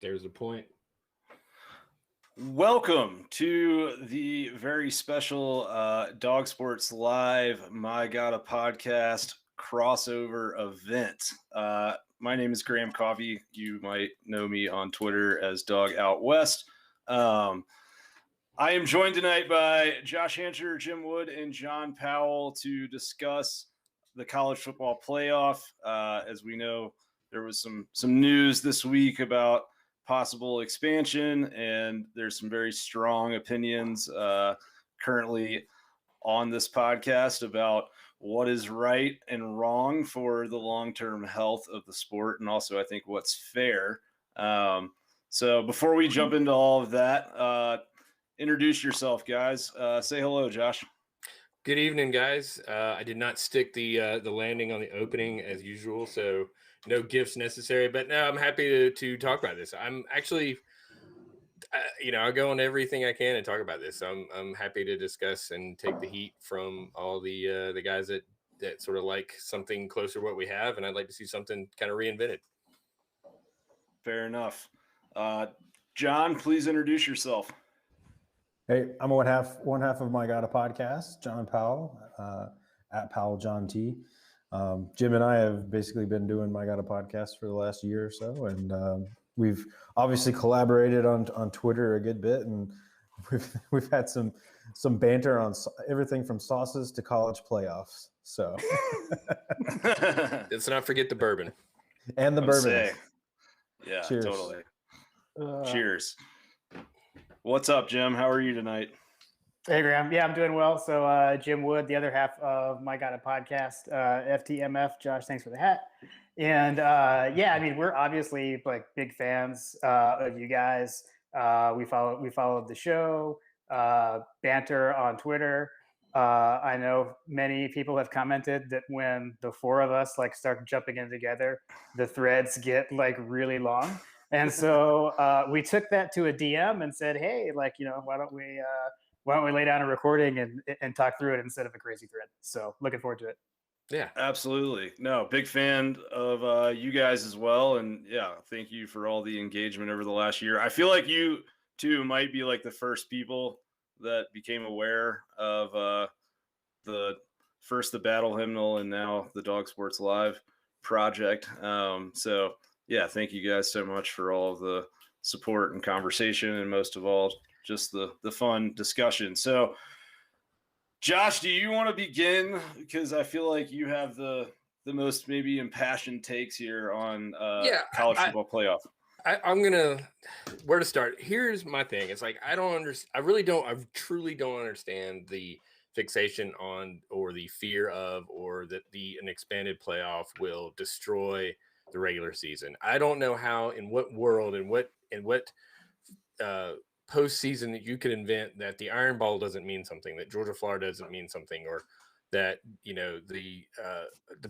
There's a point. Welcome to the very special Dog Sports Live My Gotta podcast crossover event. My name is Graham Coffey. You might know me on Twitter as Dog Out West. I am joined tonight by Josh Hancher, Jim Wood, and John Powell to discuss the college football playoff. As we know, there was some news this week about possible expansion, and there's some very strong opinions currently on this podcast about what is right and wrong for the long-term health of the sport, and also I think what's fair. So before we jump into all of that, introduce yourself, guys. Say hello, Josh. Good evening, guys. I did not stick the landing on the opening as usual, so no gifts necessary. But no, I'm happy to talk about this. I'm actually, I go on everything I can and talk about this. So I'm happy to discuss and take the heat from all the guys that sort of like something closer to what we have, and I'd like to see something kind of reinvented. Fair enough. John, please introduce yourself. Hey, I'm one half of My Gotta podcast, John Powell, at Powell John T. Jim and I have basically been doing My Gotta podcast for the last year or so, and we've obviously collaborated on Twitter a good bit, and we've had some banter on everything from sauces to college playoffs. So let's not forget the bourbon and the bourbon. Yeah, cheers. Totally. Cheers. What's up, Jim? How are you tonight? Hey, Graham. Yeah, I'm doing well. So Jim Wood, the other half of My Gotta podcast, FTMF. Josh, thanks for the hat. And we're obviously like big fans of you guys. We followed the show, banter on Twitter. I know many people have commented that when the four of us like start jumping in together, the threads get like really long. And so we took that to a DM and said, hey, why don't we lay down a recording and talk through it instead of a crazy thread? So looking forward to it. Yeah, absolutely. No, big fan of you guys as well. And yeah, thank you for all the engagement over the last year. I feel like you two might be like the first people that became aware of the Battle Hymnal and now the Dog Sports Live project. So yeah, thank you guys so much for all of the support and conversation, and most of all, just the fun discussion. So, Josh, do you want to begin? Because I feel like you have the most maybe impassioned takes here on college football playoff. Where to start? Here's my thing. It's like I truly don't understand the fixation on or the fear of or that an expanded playoff will destroy the regular season. I don't know how, in what world, in what postseason that you could invent that the Iron Bowl doesn't mean something, that Georgia Florida doesn't mean something, or that the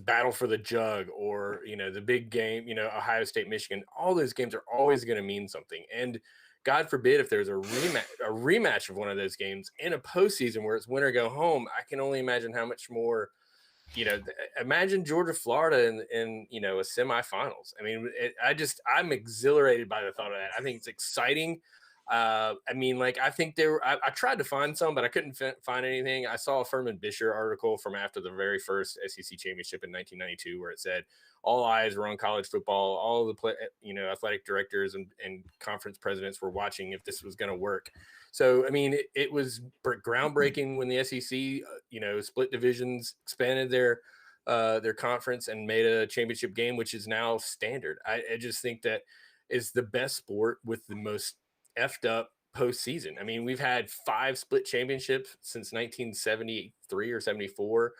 battle for the jug, or the big game, Ohio State, Michigan. All those games are always going to mean something, and God forbid if there's a rematch of one of those games in a postseason where it's win or go home. I can only imagine how much more. Imagine Georgia, Florida in a semifinals. I mean, I'm exhilarated by the thought of that. I think it's exciting. I think I tried to find some, but I couldn't find anything. I saw a Furman Bisher article from after the very first SEC championship in 1992, where it said all eyes were on college football. All the athletic directors and conference presidents were watching if this was going to work. So, I mean, it was groundbreaking when the SEC, split divisions, expanded their conference and made a championship game, which is now standard. I just think that is the best sport with the most effed up postseason. I mean, we've had 5 split championships since 1973 or 74.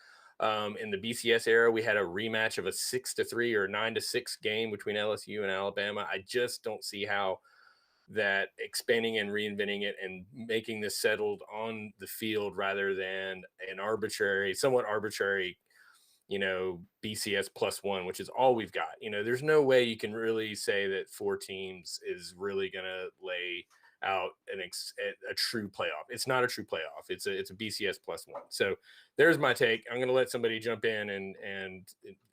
In the BCS era, we had a rematch of a 6-3 or 9-6 game between LSU and Alabama. I just don't see how that expanding and reinventing it and making this settled on the field rather than an somewhat arbitrary, BCS +1, which is all we've got. There's no way you can really say that 4 teams is really going to lay out a true playoff. It's not a true playoff. It's a BCS +1. So there's my take. I'm going to let somebody jump in and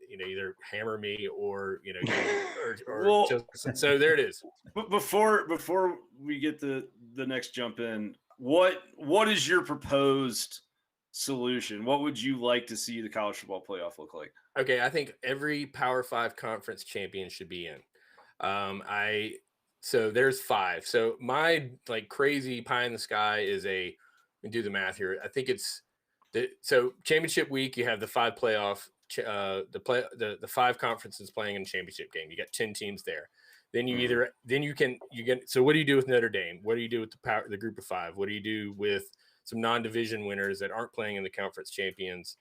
either hammer me or or Well, just, so there it is. But before we get the next jump in, what is your proposed solution? What would you like to see the college football playoff look like? Okay, I think every Power 5 conference champion should be in. So there's 5. So my like crazy pie in the sky is do the math here. I think it's so championship week, you have the 5 playoff, the 5 conferences playing in a championship game. You got 10 teams there. Then you get. So what do you do with Notre Dame? What do you do with the group of 5? What do you do with some non-division winners that aren't playing in the conference championships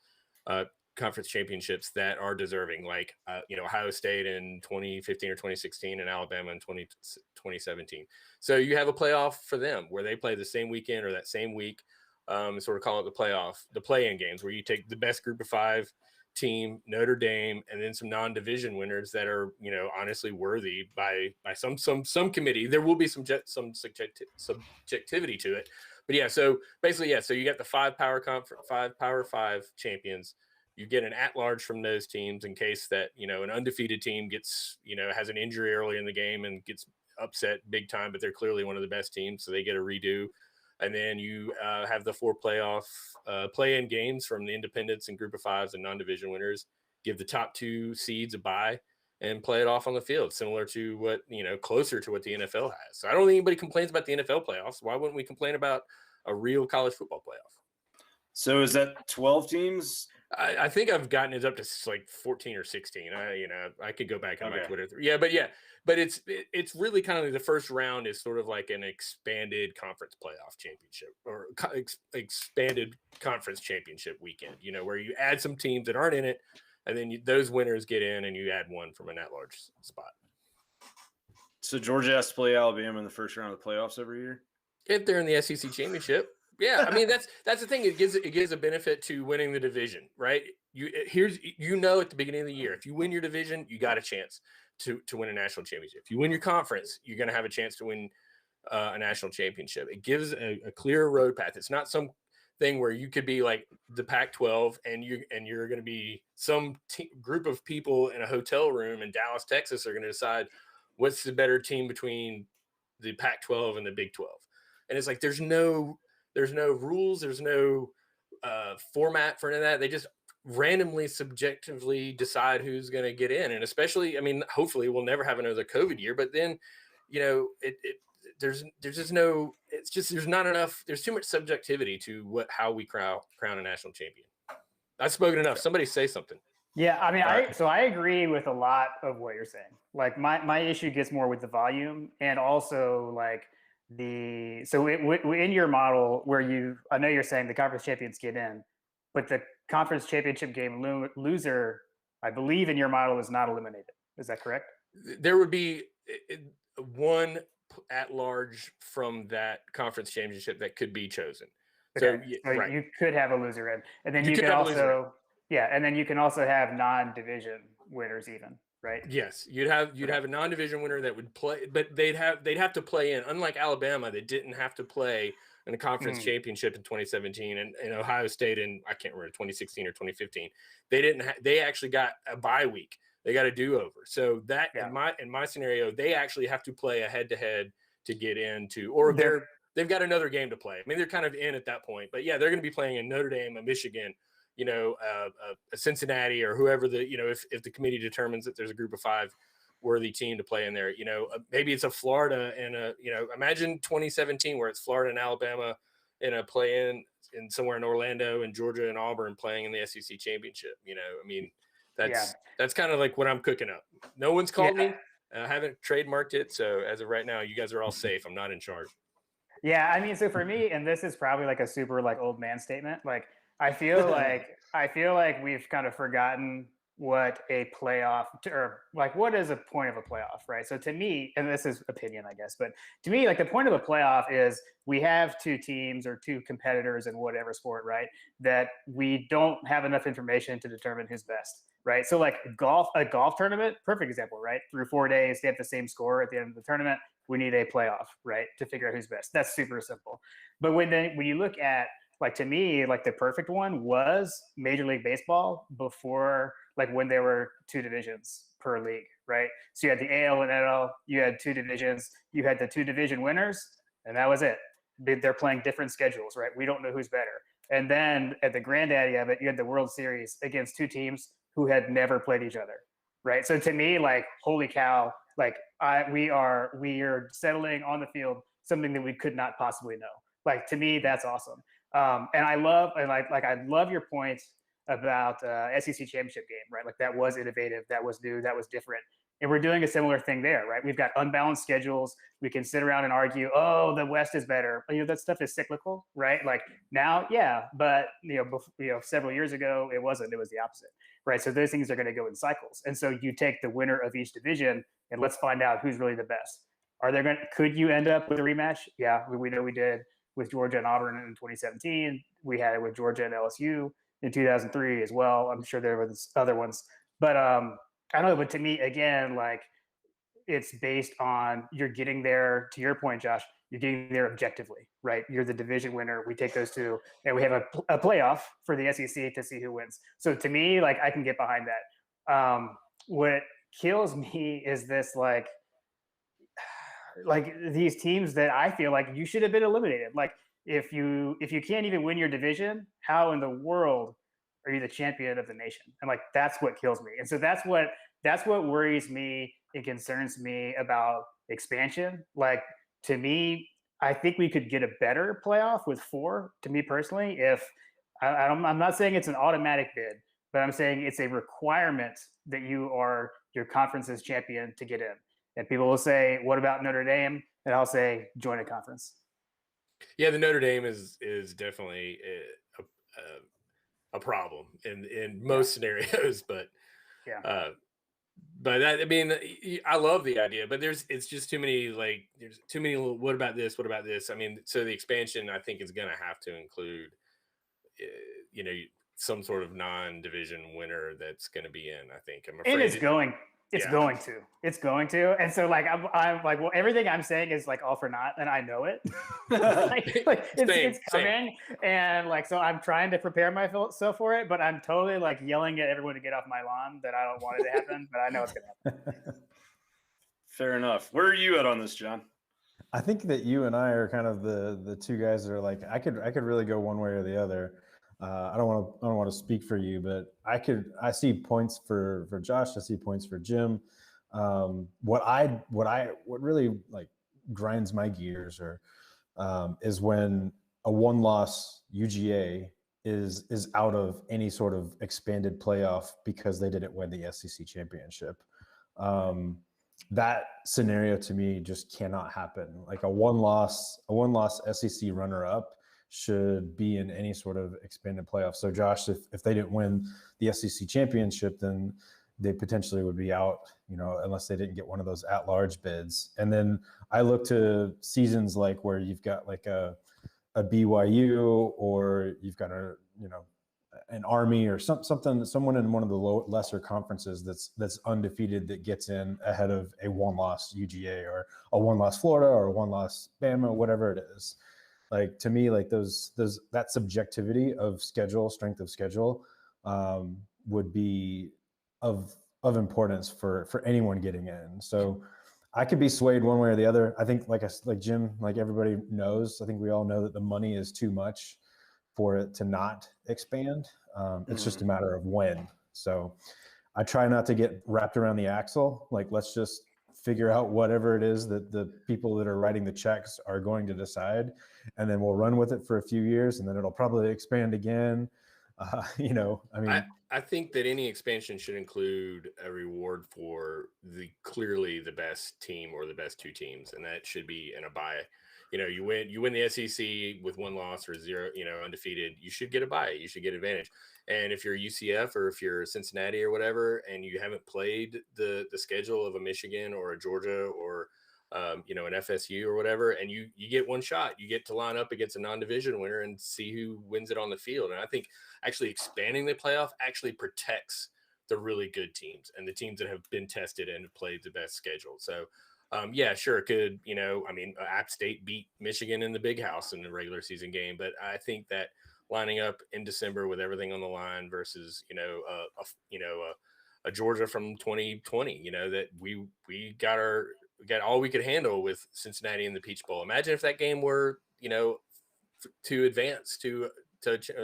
that are deserving, like Ohio State in 2015 or 2016 and Alabama in 2017. So you have a playoff for them where they play the same weekend or that same week, sort of call it the play-in games, where you take the best group of 5 team, Notre Dame, and then some non-division winners that are honestly worthy by some committee. There will be some subjectivity to it, but yeah. So basically, yeah. So you got the 5 Power 5 champions. You get an at-large from those teams in case that an undefeated team gets has an injury early in the game and gets upset big time, but they're clearly one of the best teams, so they get a redo. And then you have the 4 playoff play-in games from the independents and group of 5s and non-division winners. Give the top 2 seeds a bye and play it off on the field, similar to what closer to what the NFL has. So I don't think anybody complains about the NFL playoffs. Why wouldn't we complain about a real college football playoff? So is that 12 teams? I think I've gotten it up to like 14 or 16. I could go back on my Twitter. But it's really kind of like the first round is sort of like an expanded conference playoff championship or expanded conference championship weekend, where you add some teams that aren't in it, and then those winners get in, and you add one from an at-large spot. So Georgia has to play Alabama in the first round of the playoffs every year? If they're in the SEC championship. Yeah, I mean that's the thing. It gives a benefit to winning the division, right? At the beginning of the year, if you win your division, you got a chance to win a national championship. If you win your conference, you're going to have a chance to win a national championship. It gives a clear road path. It's not some thing where you could be like the Pac-12 and you're going to be some group of people in a hotel room in Dallas, Texas, are going to decide what's the better team between the Pac-12 and the Big 12. And it's like there's no rules, there's no format for any of that. They just randomly, subjectively decide who's going to get in. And especially, I mean, hopefully we'll never have another COVID year, but then, there's not enough, there's too much subjectivity to how we crown a national champion. I've spoken enough. Somebody say something. Yeah, I mean, I agree with a lot of what you're saying. Like my issue gets more with the volume and also like in your model where I know you're saying the conference champions get in, but the conference championship game loser, I believe in your model, is not eliminated. Is that correct? There would be one at large from that conference championship that could be chosen. Okay. So right. You could have a loser in, and then you can also and then you can also have non-division winners even. Right. Yes, you'd have a non-division winner that would play, but they'd have to play in. Unlike Alabama, they didn't have to play in a conference championship in 2017, and Ohio State in I can't remember 2016 or 2015. They didn't. They actually got a bye week. They got a do-over. So that in my scenario, they actually have to play a head-to-head to get into, or they've got another game to play. I mean, they're kind of in at that point, but yeah, they're going to be playing in Notre Dame, a Michigan, a Cincinnati, or whoever if the committee determines that there's a group of 5 worthy team to play in there, maybe it's a Florida and imagine 2017 where it's Florida and Alabama in a play in somewhere in Orlando and Georgia and Auburn playing in the SEC championship. I mean, that's kind of like what I'm cooking up. No one's called me. I haven't trademarked it. So as of right now, you guys are all safe. I'm not in charge. Yeah. I mean, so for me, and this is probably like a super like old man statement, like, I feel like we've kind of forgotten what a playoff or like what is a point of a playoff, right? So to me, and this is opinion, I guess, but to me, like the point of a playoff is we have 2 teams or 2 competitors in whatever sport, right? That we don't have enough information to determine who's best, right? So like a golf tournament, perfect example, right? Through 4 days, they have the same score at the end of the tournament. We need a playoff, right? To figure out who's best. That's super simple. But when you look at, like, to me, like the perfect one was Major League Baseball before like when there were 2 divisions per league, right? So you had the AL and NL, you had 2 divisions, you had the 2 division winners, and that was it. They're playing different schedules, right? We don't know who's better. And then at the granddaddy of it, you had the World Series against 2 teams who had never played each other, right? So to me, like, holy cow, like we are settling on the field something that we could not possibly know. Like, to me, that's awesome. And I love your point about SEC championship game, right? Like, that was innovative, that was new, that was different. And we're doing a similar thing there, right? We've got unbalanced schedules. We can sit around and argue, oh, the West is better. But, that stuff is cyclical, right? Like, now, yeah, but several years ago, it wasn't. It was the opposite, right? So those things are going to go in cycles. And so you take the winner of each division and let's find out who's really the best. Could you end up with a rematch? Yeah, we know we did with Georgia and Auburn in 2017. We had it with Georgia and LSU in 2003 as well. I'm sure there was other ones, but I don't know. But to me, again, like, it's based on you're getting there. To your point, Josh, you're getting there objectively, right? You're the division winner. We take those 2, and we have a playoff for the SEC to see who wins. So to me, like, I can get behind that. What kills me is this, like these teams that I feel like you should have been eliminated. Like, if you can't even win your division, how in the world are you the champion of the nation? And, like, that's what kills me. And so that's what worries me and concerns me about expansion. Like, to me, I think we could get a better playoff with 4, to me personally. If I'm not saying it's an automatic bid, but I'm saying it's a requirement that you are your conference's champion to get in. And people will say, what about Notre Dame? And I'll say, join a conference. Yeah, the Notre Dame is definitely a problem in most scenarios, but yeah. But that, I mean, I love the idea, but it's just too many, like, there's too many little, what about this? What about this? I mean, so the expansion, I think, is going to have to include, some sort of non-division winner that's going to be in, I think. I'm afraid. And it's going to. And so, like, I'm like, well, everything I'm saying is, like, all for naught, and I know it. It's coming. And, like, so I'm trying to prepare myself for it, but I'm totally, like, yelling at everyone to get off my lawn that I don't want it to happen, but I know it's going to happen. Fair enough. Where are you at on this, John? I think that you and I are kind of the 2 guys that are like, I could really go one way or the other. I don't want to speak for you, but I see points for Josh. I see points for Jim. What really, like, grinds my gears is when a 1-loss UGA is out of any sort of expanded playoff because they didn't win the SEC championship. That scenario to me just cannot happen. Like, a one loss SEC runner up should be in any sort of expanded playoff. So Josh, if they didn't win the SEC championship, then they potentially would be out, unless they didn't get one of those at-large bids. And then I look to seasons like where you've got like a BYU, or you've got an Army, or someone in one of the lesser conferences that's undefeated, that gets in ahead of a 1-loss UGA or a 1-loss Florida or a 1-loss Bama, whatever it is. Like, to me, like, that subjectivity of schedule, strength of schedule, would be of importance for anyone getting in. So I could be swayed one way or the other. I think, like Jim, like everybody knows, I think we all know that the money is too much for it to not expand. It's just a matter of when. So I try not to get wrapped around the axle. Like, let's just figure out whatever it is that the people that are writing the checks are going to decide, and then we'll run with it for a few years, and then it'll probably expand again. I think that any expansion should include a reward for clearly the best team or the best 2 teams, and that should be in a bye. You win the SEC with 1 loss or 0, undefeated, you should get a bye. You should get advantage. And if you're UCF or if you're Cincinnati or whatever, and you haven't played the schedule of a Michigan or a Georgia or an FSU or whatever, and you get 1 shot, you get to line up against a non-division winner and see who wins it on the field. And I think actually expanding the playoff actually protects the really good teams and the teams that have been tested and have played the best schedule. So yeah, sure, it could, App State beat Michigan in the Big House in the regular season game, but I think that lining up in December with everything on the line versus, a Georgia from 2020, that we got all we could handle with Cincinnati in the Peach Bowl. Imagine if that game were, to advance to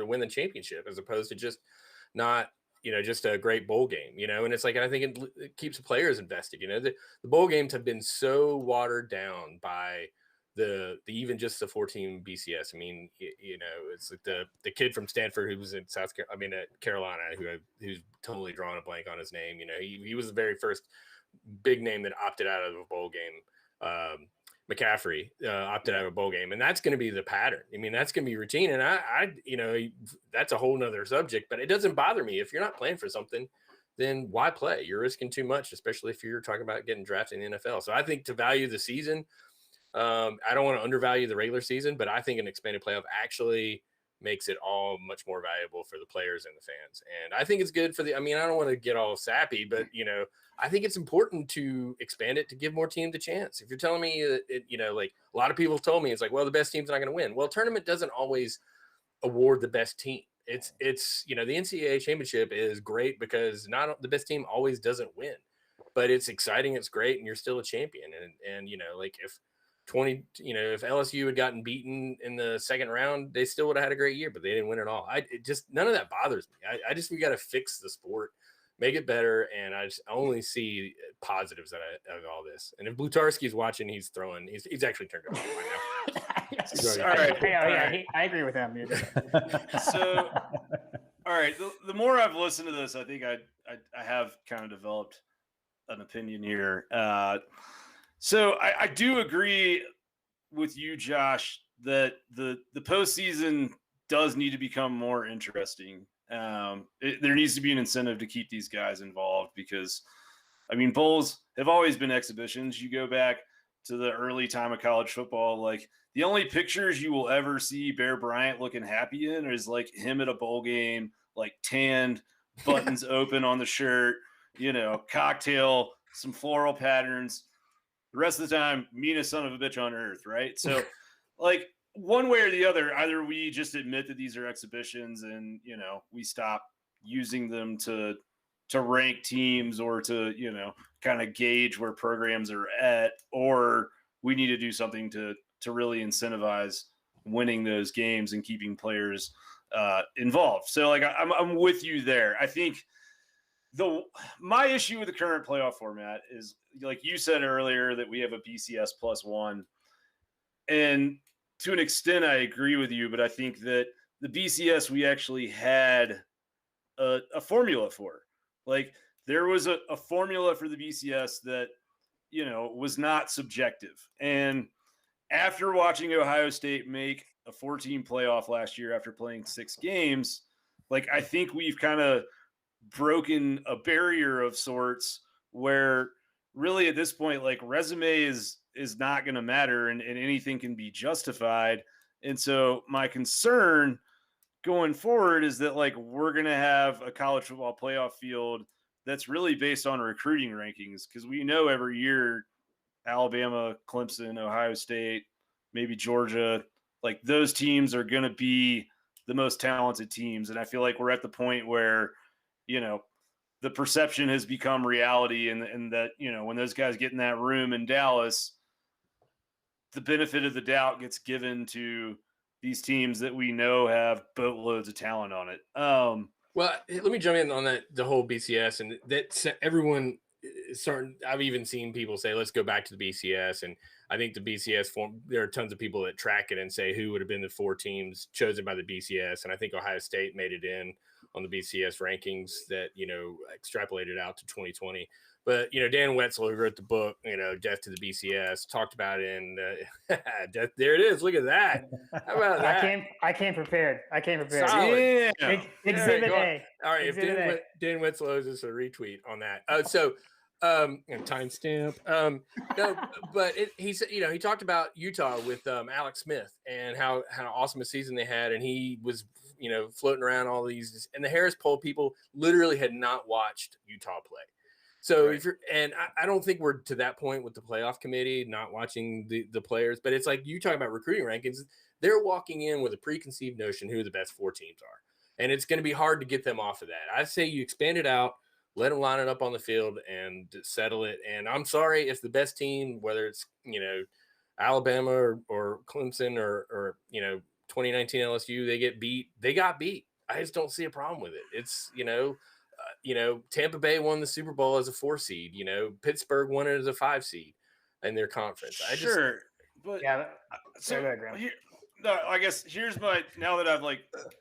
win the championship as opposed to just not, just a great bowl game, and it's like, I think it keeps the players invested. The bowl games have been so watered down by the even just the 14 BCS. I mean, it's like the kid from Stanford who was in at Carolina, who's totally drawing a blank on his name. He was the very first big name that opted out of a bowl game. McCaffrey opted out of a bowl game, and that's going to be the pattern. I mean, that's going to be routine, and I that's a whole nother subject. But it doesn't bother me if you're not playing for something. Then why play? You're risking too much, especially if you're talking about getting drafted in the NFL. So I think to value the season. I don't want to undervalue the regular season, but I think an expanded playoff actually makes it all much more valuable for the players and the fans. And I think it's good for I don't want to get all sappy, but, I think it's important to expand it to give more teams a chance. If you're telling me that, like a lot of people have told me, it's like, well, the best team's not going to win. Well, tournament doesn't always award the best team. It's the NCAA championship is great because not the best team always doesn't win, but it's exciting. It's great. And you're still a champion. And like if LSU had gotten beaten in the second round, they still would have had a great year, but they didn't win at all. None of that bothers me. We got to fix the sport, make it better. And I just only see positives out of all this. And if Blutarski's watching, he's actually turned it off by now. All right. I agree with him. So, all right. The more I've listened to this, I think I have kind of developed an opinion here. So I do agree with you, Josh, that the postseason does need to become more interesting. There needs to be an incentive to keep these guys involved because, bowls have always been exhibitions. You go back to the early time of college football, like the only pictures you will ever see Bear Bryant looking happy in is like him at a bowl game, like tanned, buttons open on the shirt, cocktail, some floral patterns. The rest of the time, meanest son of a bitch on earth, right? So, like, one way or the other, either we just admit that these are exhibitions and, we stop using them to rank teams or to, kind of gauge where programs are at, or we need to do something to really incentivize winning those games and keeping players involved. So, like, I'm with you there. I think my issue with the current playoff format is, like you said earlier, that we have a BCS +1. And to an extent, I agree with you, but I think that the BCS we actually had a formula for. Like, there was a formula for the BCS that, was not subjective. And after watching Ohio State make a 14 playoff last year after playing 6 games, like, I think we've kind of broken a barrier of sorts where really at this point, like, resume is not going to matter and anything can be justified. And so my concern going forward is that, like, we're going to have a college football playoff field that's really based on recruiting rankings, because we know every year Alabama, Clemson, Ohio State, maybe Georgia, like, those teams are going to be the most talented teams. And I feel like we're at the point where, the perception has become reality, and that, when those guys get in that room in Dallas, the benefit of the doubt gets given to these teams that we know have boatloads of talent on it. Well, let me jump in on the whole BCS, and that everyone starting. I've even seen people say, let's go back to the BCS. And I think the BCS form, there are tons of people that track it and say who would have been the 4 teams chosen by the BCS. And I think Ohio State made it in on the BCS rankings that, extrapolated out to 2020. But, Dan Wetzel, who wrote the book, Death to the BCS, talked about it in Death. There it is. Look at that. How about that? I came prepared. Solid. Yeah. Exhibit A. All right. If Dan Wetzel owes us a retweet on that. Timestamp. No, but he said, he talked about Utah with Alex Smith and how awesome a season they had. And he was, floating around all these, and the Harris Poll people literally had not watched Utah play. So Right. if you're, and I don't think we're to that point with the playoff committee, not watching the players, but it's like you talk about recruiting rankings. They're walking in with a preconceived notion who the best 4 teams are. And it's going to be hard to get them off of that. I say you expand it out, let them line it up on the field and settle it. And I'm sorry if the best team, whether it's, Alabama or Clemson or 2019 LSU, they got beat. I just don't see a problem with it. It's, Tampa Bay won the Super Bowl as a 4 seed. Pittsburgh won it as a 5 seed in their conference. But Yeah. so go ahead, Graham. I guess here's now that I've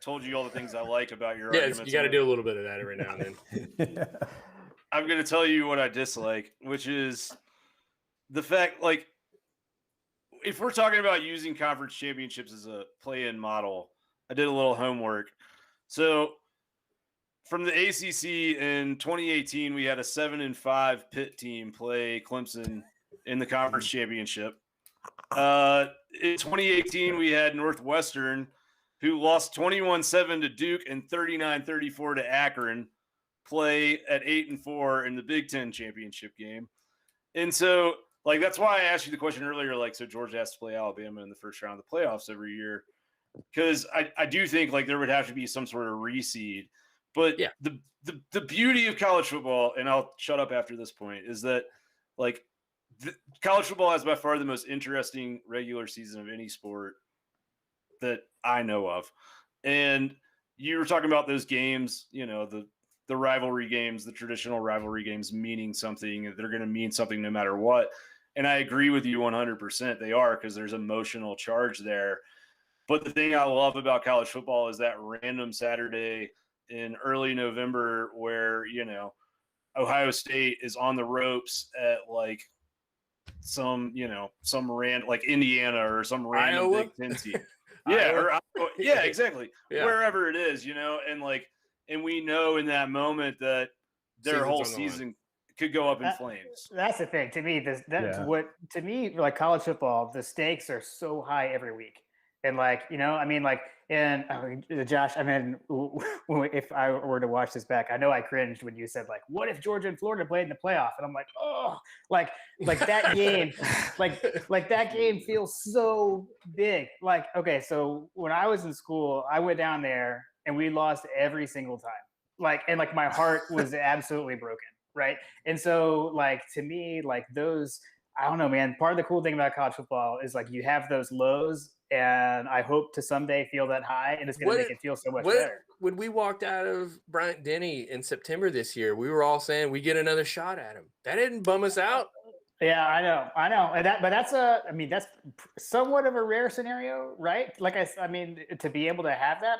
told you all the things I like about your arguments. You got to do a little bit of that every now and then. I'm going to tell you what I dislike, which is the fact, if we're talking about using conference championships as a play-in model, I did a little homework. So from the ACC in 2018, we had a 7-5 Pitt team play Clemson in the conference championship. In 2018, we had Northwestern, who lost 21-7 to Duke and 39-34 to Akron, play at 8-4 in the Big Ten championship game. And so, that's why I asked you the question earlier, so Georgia has to play Alabama in the first round of the playoffs every year, because I do think there would have to be some sort of reseed. But yeah. the beauty of college football, and I'll shut up after this point, is that college football has by far the most interesting regular season of any sport that I know of. And you were talking about those games, the rivalry games, the traditional rivalry games meaning something. They're going to mean something no matter what. And I agree with you 100%. They are, because there's emotional charge there. But the thing I love about college football is that random Saturday in early November where, Ohio State is on the ropes at some random Indiana or some random Iowa? Big Ten team. Yeah, yeah, exactly. Yeah. Wherever it is, and we know in that moment that their whole season could go up in flames. That's the thing. To me, college football, the stakes are so high every week. And Josh, if I were to watch this back, I know I cringed when you said what if Georgia and Florida played in the playoff? And I'm like, oh, that game, that game feels so big. Okay, so when I was in school, I went down there and we lost every single time. And my heart was absolutely broken. Right. And so to me, those, I don't know, man, part of the cool thing about college football is you have those lows, and I hope to someday feel that high, and it's going to make it feel so much better. When we walked out of Bryant Denny in September this year, we were all saying we get another shot at him. That didn't bum us out. Yeah, I know. And that's somewhat of a rare scenario, right? To be able to have that,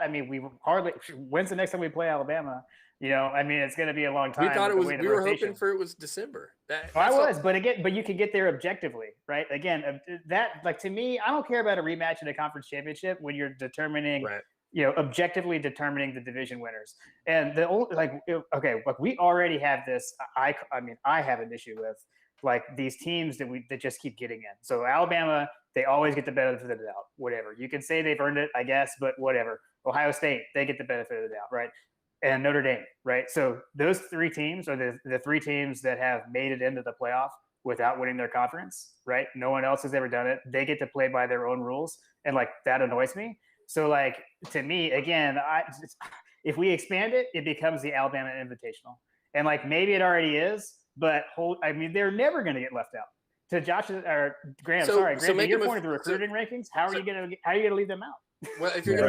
when's the next time we play Alabama? It's going to be a long time. We thought we were hoping for it was December. But you can get there objectively, right? Again, that, to me, I don't care about a rematch in a conference championship when you're determining, objectively determining the division winners. And the only, we already have this. I have an issue with these teams that just keep getting in. So Alabama, they always get the benefit of the doubt. Whatever, you can say they've earned it, I guess, but whatever. Ohio State, they get the benefit of the doubt, right? And Notre Dame, right? So those 3 teams are the 3 teams that have made it into the playoff without winning their conference, right? No one else has ever done it. They get to play by their own rules, and that annoys me. So to me, again, if we expand it, it becomes the Alabama Invitational, and maybe it already is, but they're never going to get left out. To Josh or Graham, Graham, to your point of the recruiting rankings, how are you going to leave them out? Well, if you're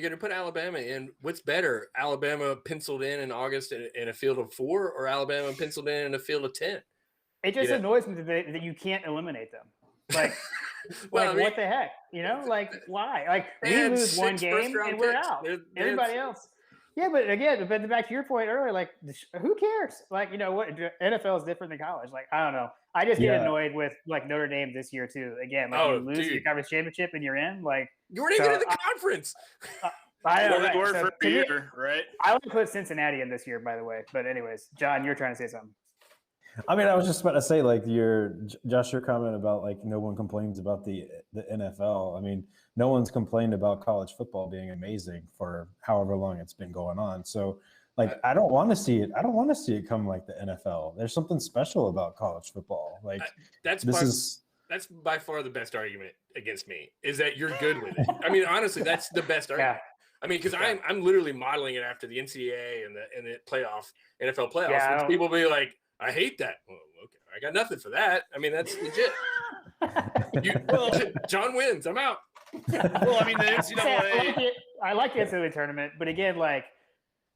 going to put Alabama in, what's better, Alabama penciled in August in a field of 4, or Alabama penciled in a field of 10? It just annoys me that you can't eliminate them. What the heck? Why? We lose one game and we're out. Everybody else. Yeah, but again, back to your point earlier, who cares? What NFL is different than college. I don't know. I just get annoyed with Notre Dame this year too. Again, you lose your conference championship and you're in. You weren't even in the conference. I know. For a year, right? I would put Cincinnati in this year, by the way. But anyways, John, you're trying to say something. I was just about to say, your comment about no one complains about the NFL. No one's complained about college football being amazing for however long it's been going on. So Like, I don't want to see it. I don't want to see it come like the NFL. There's something special about college football. Like, that's by far the best argument against me, is that you're good with it. I mean, honestly, that's the best argument. I mean, because I'm literally modeling it after the NCAA and the NFL playoffs. Yeah, which people be like, I hate that. Well, okay, I got nothing for that. I mean, that's legit. John wins. I'm out. Well, I mean, the NCAA. I like the NCAA tournament, but again,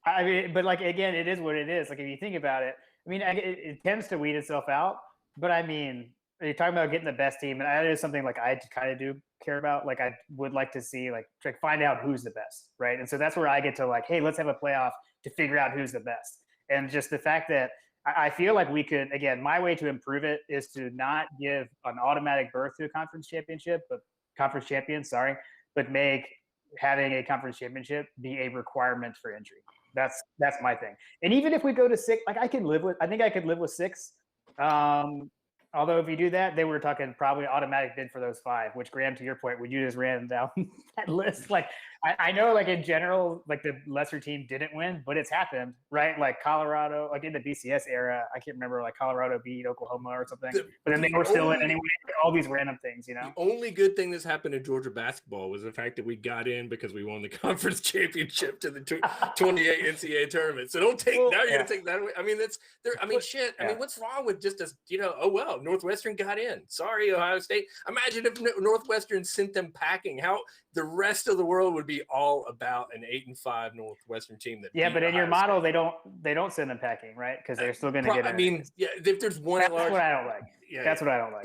again, it is what it is. Like, if you think about it, I mean, it tends to weed itself out. But I mean, you're talking about getting the best team, and that is something like I kind of do care about. Like, I would like to see like find out who's the best, right? And so that's where I get to like, hey, let's have a playoff to figure out who's the best. And just the fact that I feel like we could, again, my way to improve it is to not give an automatic berth to a conference champion, but make having a conference championship be a requirement for entry. That's my thing. And even if we go to 6, like I think I could live with 6. Although if you do that, they were talking probably automatic bid for those 5, which, Graham, to your point, when you just ran down that list, like I know like in general, like the lesser team didn't win, but it's happened, right? Like Colorado, like in the BCS era, I can't remember, like Colorado beat Oklahoma or something, but then they were still in anyway, all these random things, you know? The only good thing that's happened to Georgia basketball was the fact that we got in because we won the conference championship to the 28 NCAA tournament. So you're going to take that away. I mean, shit. I mean, what's wrong with just us, oh, well, Northwestern got in. Sorry, Ohio State. Imagine if Northwestern sent them packing. How the rest of the world would be all about an 8-5 Northwestern team. But in your model, they don't send them packing, right? Because they're still going to get. If there's one, that's what I don't like. Yeah, that's what I don't like.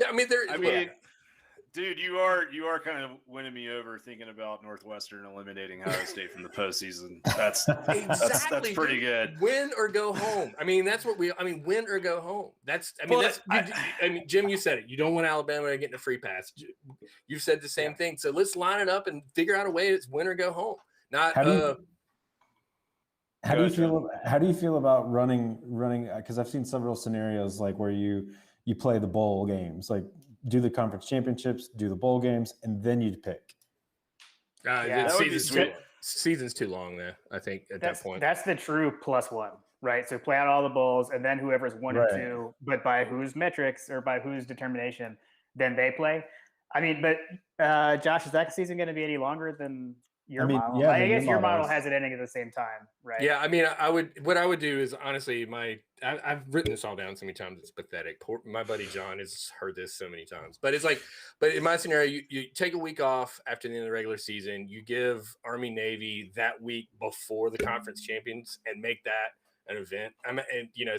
Dude, you are kind of winning me over thinking about Northwestern eliminating Ohio State from the postseason. That's pretty good. Win or go home. I mean, that's what win or go home. Jim, you said it. You don't want Alabama getting a free pass. You've said the same thing. So let's line it up and figure out a way it's win or go home. Not. How do you feel about running? Because I've seen several scenarios like where you play the bowl games, like do the conference championships, do the bowl games, and then you'd pick. Season's too long there, I think, at that point. That's the true +1, right? So play out all the bowls, and then whoever's 1 or 2, but by whose metrics or by whose determination, then they play. I mean, but Josh, is that season going to be any longer than your model? Yeah, I guess your model has it ending at the same time, right? Yeah, I mean, what I would do is, honestly, I've written this all down so many times, it's pathetic. My buddy John has heard this so many times. But it's like, but in my scenario, you take a week off after the end of the regular season, you give Army Navy that week before the conference champions and make that an event.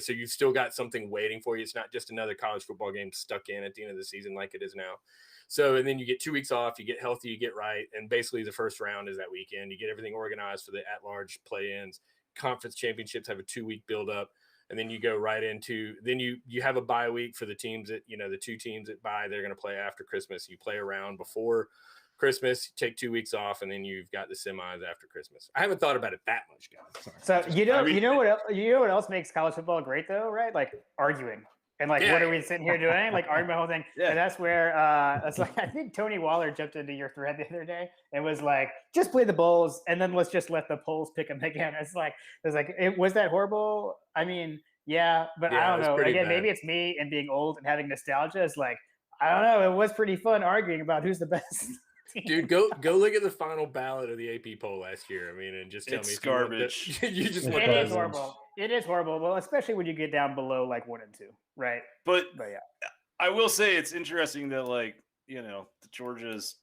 So you've still got something waiting for you. It's not just another college football game stuck in at the end of the season like it is now. So, and then you get 2 weeks off, you get healthy, you get right. And basically the first round is that weekend. You get everything organized for the at-large play-ins. Conference championships have a 2-week build-up. And then you go right into, then you have a bye week for the teams that, the 2 teams that bye, they're going to play after Christmas. You play around before Christmas, you take 2 weeks off, and then you've got the semis after Christmas. I haven't thought about it that much, guys. So you know what else makes college football great though, right? Like arguing. And what are we sitting here doing? Like arguing the whole thing. Yeah. And that's where it's like I think Tony Waller jumped into your thread the other day and was like, just play the bowls and then let's just let the polls pick them again. Was that horrible? I mean, yeah, but I don't know. Again, maybe it's me and being old and having nostalgia. It's like, I don't know. It was pretty fun arguing about who's the best. Dude, go look at the final ballot of the AP poll last year. I mean, and just tell me it's garbage. It is horrible. It is horrible. Well, especially when you get down below 1 and 2, right? But yeah, I will say it's interesting that Georgia's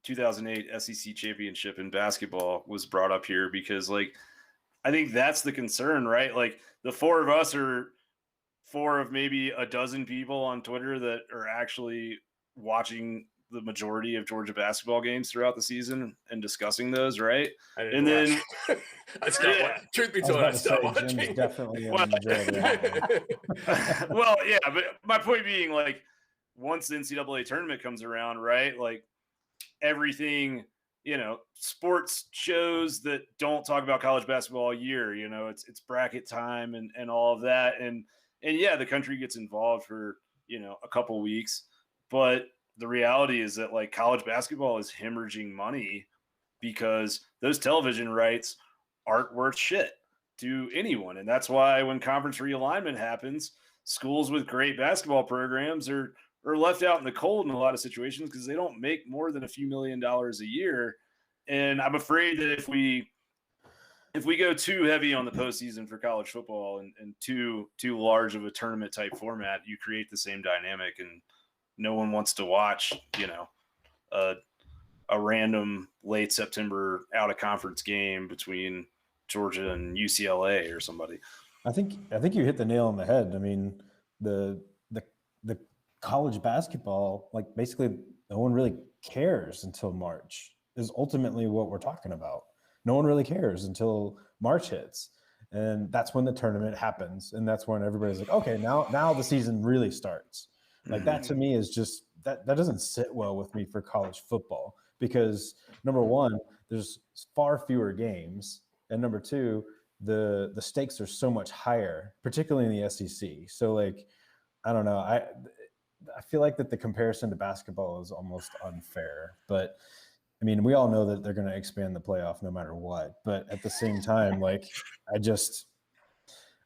2008 SEC championship in basketball was brought up here because I think that's the concern, right? Like the 4 of us are 4 of maybe a dozen people on Twitter that are actually watching the majority of Georgia basketball games throughout the season and discussing those, right? And then I stopped watching. Truth be told, I stopped watching. Definitely in the majority. Well, yeah, but my point being, once the NCAA tournament comes around, right? Everything, sports shows that don't talk about college basketball all year, it's bracket time and all of that. And yeah, the country gets involved for, a couple weeks, but the reality is that college basketball is hemorrhaging money because those television rights aren't worth shit. to anyone. And that's why when conference realignment happens, schools with great basketball programs are left out in the cold in a lot of situations because they don't make more than a few $1 million a year. And I'm afraid that if we go too heavy on the postseason for college football and too large of a tournament type format, you create the same dynamic, and no one wants to watch, a random late September out of conference game between Georgia and UCLA or somebody. I think you hit the nail on the head. I mean, the college basketball, like basically no one really cares until March is ultimately what we're talking about. No one really cares until March hits. And that's when the tournament happens. And that's when everybody's like, okay, now the season really starts. Like that to me is just, that doesn't sit well with me for college football, because number one, there's far fewer games. And number two, the stakes are so much higher, particularly in the SEC. So like, I don't know. I feel like that the comparison to basketball is almost unfair, but I mean, we all know that they're going to expand the playoff no matter what. But at the same time, like,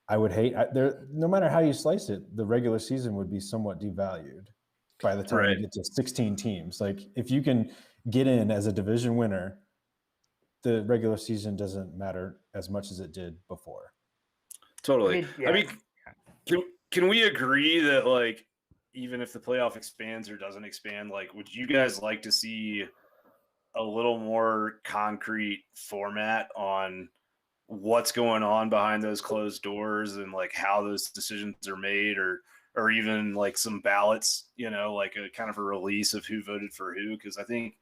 I would hate no matter how you slice it, the regular season would be somewhat devalued by the time you get to 16 teams. Like, if you can get in as a division winner, the regular season doesn't matter as much as it did before. Totally. I mean, can we agree that, like, even if the playoff expands or doesn't expand, like, would you guys like to see a little more concrete format on what's going on behind those closed doors and like how those decisions are made, or even like some ballots, like a kind of a release of who voted for who? Because I think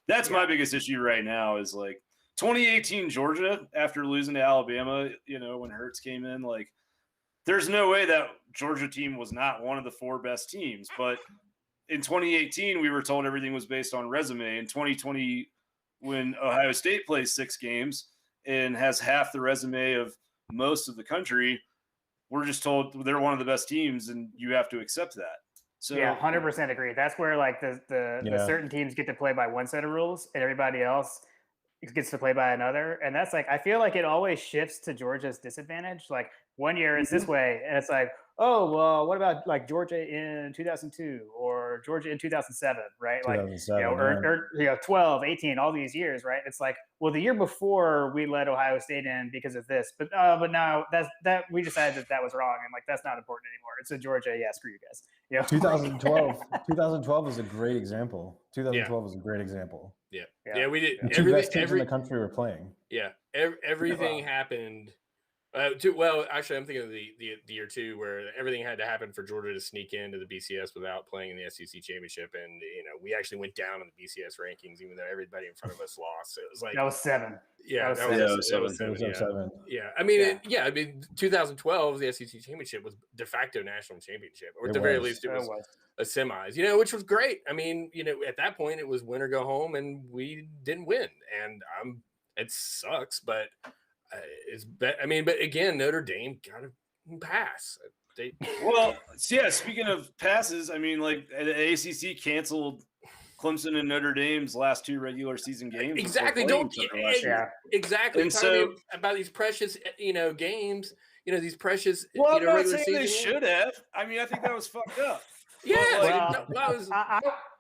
that's my biggest issue right now is like 2018 Georgia, after losing to Alabama, when Hurts came in, like, there's no way that Georgia team was not one of the 4 best teams. But in 2018, we were told everything was based on resume. In 2020, when Ohio State plays 6 games and has half the resume of most of the country, we're just told they're one of the best teams, and you have to accept that. So 100% agree. That's where like the certain teams get to play by one set of rules, and everybody else gets to play by another. And that's like, I feel like it always shifts to Georgia's disadvantage. Like one year it's this way, and it's like, oh, well, what about like Georgia in 2002 or Georgia in 2007, right? Like, 12, 18, all these years, right? It's like, well, the year before we let Ohio State in because of this, but now that we decided that was wrong, and like that's not important anymore. It's a Georgia, screw you guys. 2012 is a great example. 2012 was a great example. Yeah, we did. The 2 best teams in the country were playing. Yeah, everything happened. Well, actually, I'm thinking of the year 2 where everything had to happen for Georgia to sneak into the BCS without playing in the SEC championship, and we actually went down in the BCS rankings, even though everybody in front of us lost. So it was like that was 7. Yeah, that was 7. Yeah, I mean, 2012, the SEC championship was de facto national championship, or at the very least, it was a semis. Which was great. I mean, at that point, it was win or go home, and we didn't win, and it sucks, but. But again, Notre Dame got to pass. Speaking of passes, I mean, like the ACC canceled Clemson and Notre Dame's last 2 regular season games. Exactly. Exactly. And so about these precious, games, these precious. Well, I'm not saying they should have. I mean, I think that was fucked up. Yeah,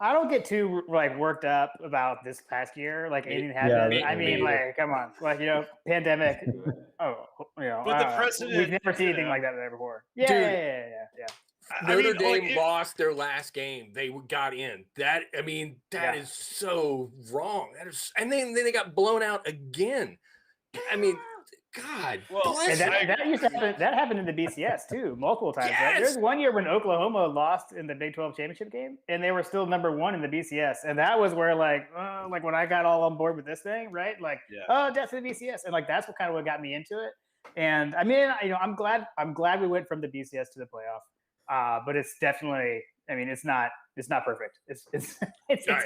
I don't get too like worked up about this past year. Like anything happened. I mean, like, come on, like pandemic. But the precedent. We've never seen anything like that before. Yeah. Notre Dame lost their last game. They got in. That is so wrong. And then they got blown out again. I mean. God, and that used to happen. That happened in the BCS too, multiple times. Yes. Right? There's one year when Oklahoma lost in the Big 12 championship game, and they were still number 1 in the BCS, and that was where like when I got all on board with this thing, right? Like, death to the BCS, and like that's what got me into it. And I mean, I'm glad we went from the BCS to the playoff, but it's definitely. I mean, it's not perfect. It's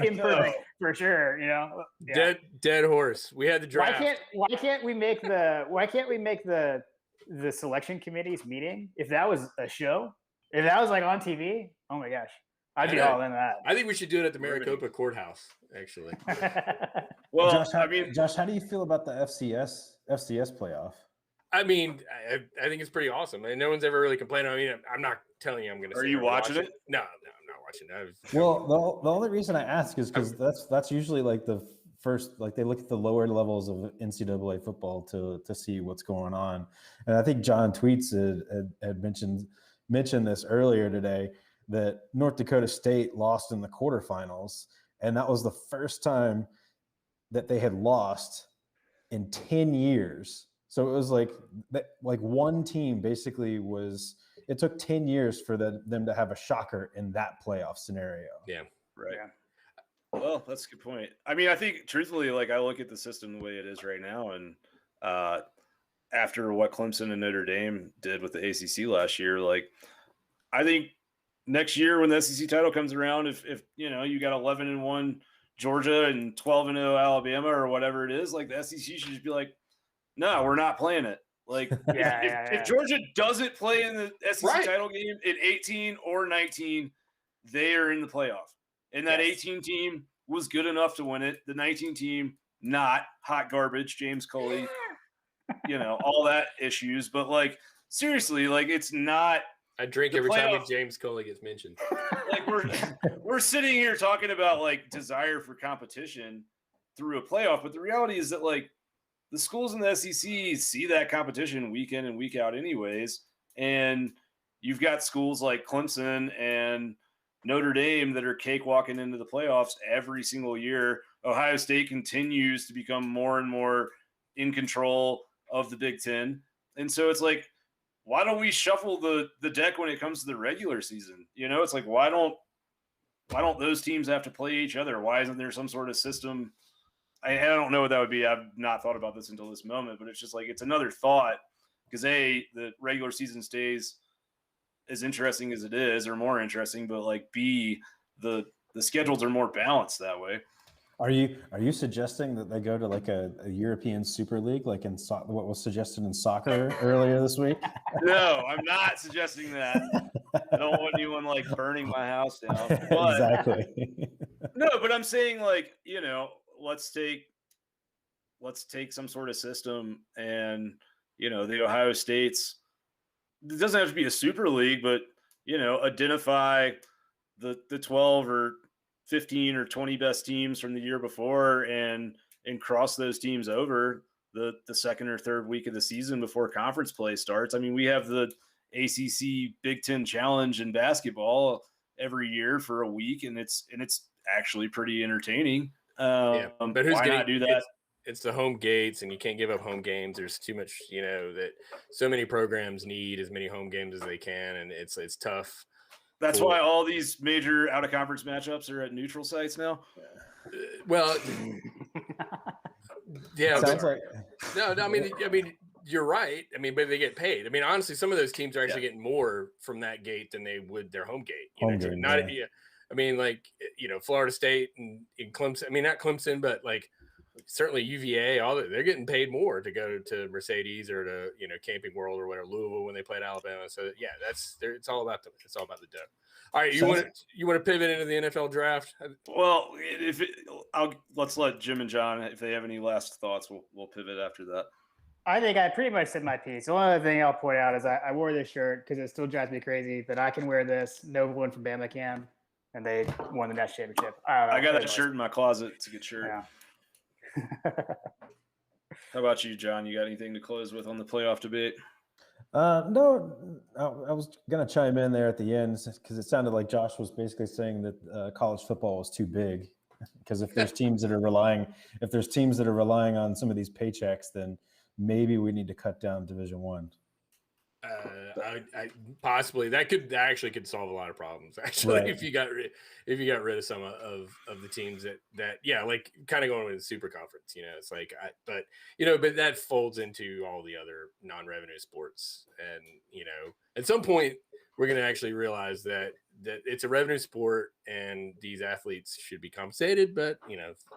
imperfect for sure. Dead horse. We had the draft. Why can't we make the selection committee's meeting? If that was a show, if that was like on TV, oh my gosh, I'd be all in that. I think we should do it at the Maricopa Courthouse. Actually. Well, Josh, how do you feel about the FCS playoff? I mean, I think it's pretty awesome. And no one's ever really complained. I mean, I'm not telling you I'm going to. Are you watching it? No, I'm not watching it. Well, the only reason I ask is because that's usually like the first, like they look at the lower levels of NCAA football to see what's going on. And I think John Tweets had mentioned this earlier today, that North Dakota State lost in the quarterfinals, and that was the first time that they had lost in 10 years. So it was like one team basically it took 10 years for them to have a shocker in that playoff scenario. Yeah. Right. Yeah. Well, that's a good point. I mean, I think truthfully, like I look at the system the way it is right now, and after what Clemson and Notre Dame did with the ACC last year, like I think next year when the SEC title comes around, if you got 11-1 Georgia and 12-0 Alabama or whatever it is, like the SEC should just be like, no, we're not playing it. Like if Georgia doesn't play in the SEC title game in 18 or 19, they are in the playoff. And that 18 team was good enough to win it. The 19 team, not hot garbage, James Coley, all that issues. But like seriously, like it's not. I drink every time James Coley gets mentioned. Like we're sitting here talking about like desire for competition through a playoff, but the reality is that like the schools in the SEC see that competition week in and week out anyways, and you've got schools like Clemson and Notre Dame that are cakewalking into the playoffs every single year. Ohio State continues to become more and more in control of the Big Ten, and so it's like, why don't we shuffle the deck when it comes to the regular season? It's like, why don't those teams have to play each other? Why isn't there some sort of system? I don't know what that would be. I've not thought about this until this moment, but it's just like, it's another thought because the regular season stays as interesting as it is, or more interesting, but like B, the schedules are more balanced that way. Are you suggesting that they go to like a European Super League, like in what was suggested in soccer earlier this week? No, I'm not suggesting that. I don't want anyone like burning my house down. But, exactly. No, but I'm saying like, let's take some sort of system and, the Ohio States, it doesn't have to be a super league, but, identify the 12 or 15 or 20 best teams from the year before and cross those teams over the second or third week of the season before conference play starts. I mean, we have the ACC Big Ten Challenge in basketball every year for a week, and it's actually pretty entertaining. But who's why not do that? It's the home gates, and you can't give up home games. There's too much, that so many programs need as many home games as they can, and it's tough. That's why all these major out-of-conference matchups are at neutral sites now. Well, yeah. Sounds like no. I mean, you're right. I mean, but they get paid. I mean, honestly, some of those teams are actually getting more from that gate than they would their home gate. I mean, like Florida State and Clemson. I mean, not Clemson, but like certainly UVA. They're getting paid more to go to Mercedes or to Camping World or whatever, Louisville when they played Alabama. So yeah, it's all about the dough. All right, you want to pivot into the NFL draft? Well, let's let Jim and John, if they have any last thoughts, we'll pivot after that. I think I pretty much said my piece. The only other thing I'll point out is I wore this shirt because it still drives me crazy that I can wear this. No one from Bama can, and they won the national championship. I got that shirt in my closet. It's a good shirt. Yeah. How about you, John? You got anything to close with on the playoff debate? No, I was going to chime in there at the end because it sounded like Josh was basically saying that college football was too big. Because if there's teams that are relying on some of these paychecks, then maybe we need to cut down Division One. I possibly that actually could solve a lot of problems actually, right. if you got rid of some of the teams that like kind of going with the super conference, it's like but that folds into all the other non-revenue sports, and at some point we're going to actually realize that it's a revenue sport and these athletes should be compensated, but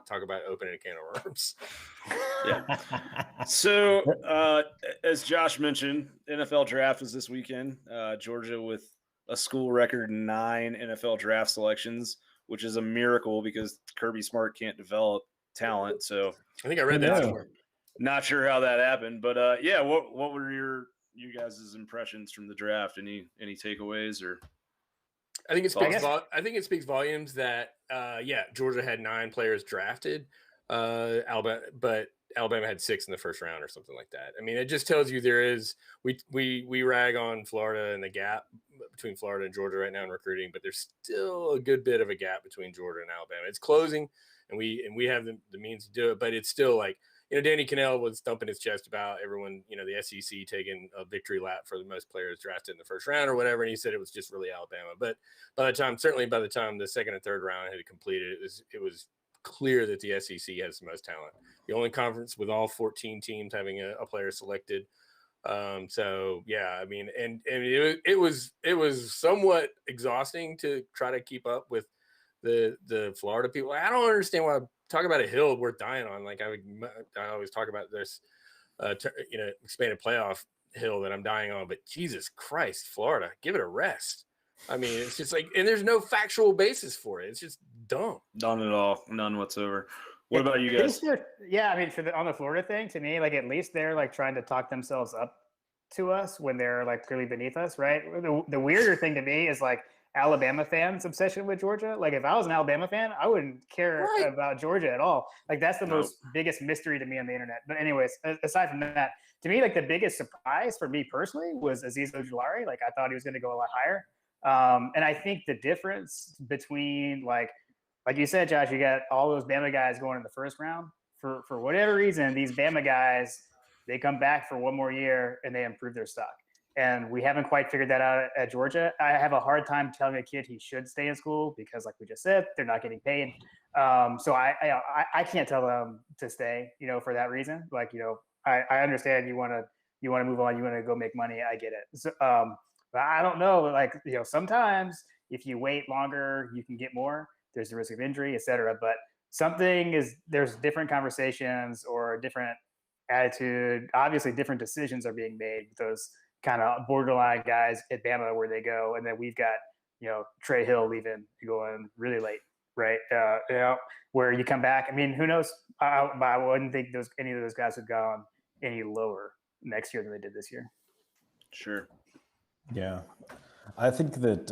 talk about opening a can of worms. Yeah. So as Josh mentioned, NFL draft is this weekend. Georgia with a school record 9 NFL draft selections, which is a miracle because Kirby Smart can't develop talent. So I think I read that somewhere. Not sure how that happened, but yeah, what were you guys' impressions from the draft? Any takeaways or? I think it speaks volumes that Georgia had 9 players drafted, Alabama had 6 in the first round or something like that. I mean, it just tells you there is we rag on Florida and the gap between Florida and Georgia right now in recruiting, but there's still a good bit of a gap between Georgia and Alabama. It's closing, and we have the means to do it, but it's still like, Danny Cannell was thumping his chest about everyone, the SEC taking a victory lap for the most players drafted in the first round or whatever. And he said it was just really Alabama. But by the time the second and third round had completed, it was clear that the SEC has the most talent. The only conference with all 14 teams having a player selected. So yeah, I mean, and it was somewhat exhausting to try to keep up with the Florida people. I don't understand why. Talk about a hill worth dying on. Like I always talk about this, expanded playoff hill that I'm dying on. But Jesus Christ, Florida, give it a rest. I mean, it's just like, and there's no factual basis for it. It's just dumb. None at all. None whatsoever. What about you guys? Yeah, I mean, on the Florida thing, to me, like at least they're like trying to talk themselves up to us when they're like clearly beneath us, right? The weirder thing to me is like Alabama fans' obsession with Georgia. Like if I was an Alabama fan, I wouldn't care about Georgia at all. Like that's the biggest mystery to me on the internet. But anyways, aside from that, to me, like the biggest surprise for me personally was Azeez Ojulari. Like I thought he was going to go a lot higher. And I think the difference between like you said, Josh, you got all those Bama guys going in the first round. For whatever reason, these Bama guys, they come back for one more year and they improve their stock. And we haven't quite figured that out at Georgia. I have a hard time telling a kid he should stay in school because, like we just said, they're not getting paid. So I can't tell them to stay, for that reason. Like, I understand you want to move on, you want to go make money. I get it. So, but I don't know. Like, sometimes if you wait longer, you can get more. There's the risk of injury, et cetera. But there's different conversations or different attitude. Obviously, different decisions are being made with those kind of borderline guys at Bama where they go. And then we've got, Trey Hill leaving, going really late, right? Where you come back. I mean, who knows? I wouldn't think any of those guys have gone any lower next year than they did this year. Sure. Yeah. I think that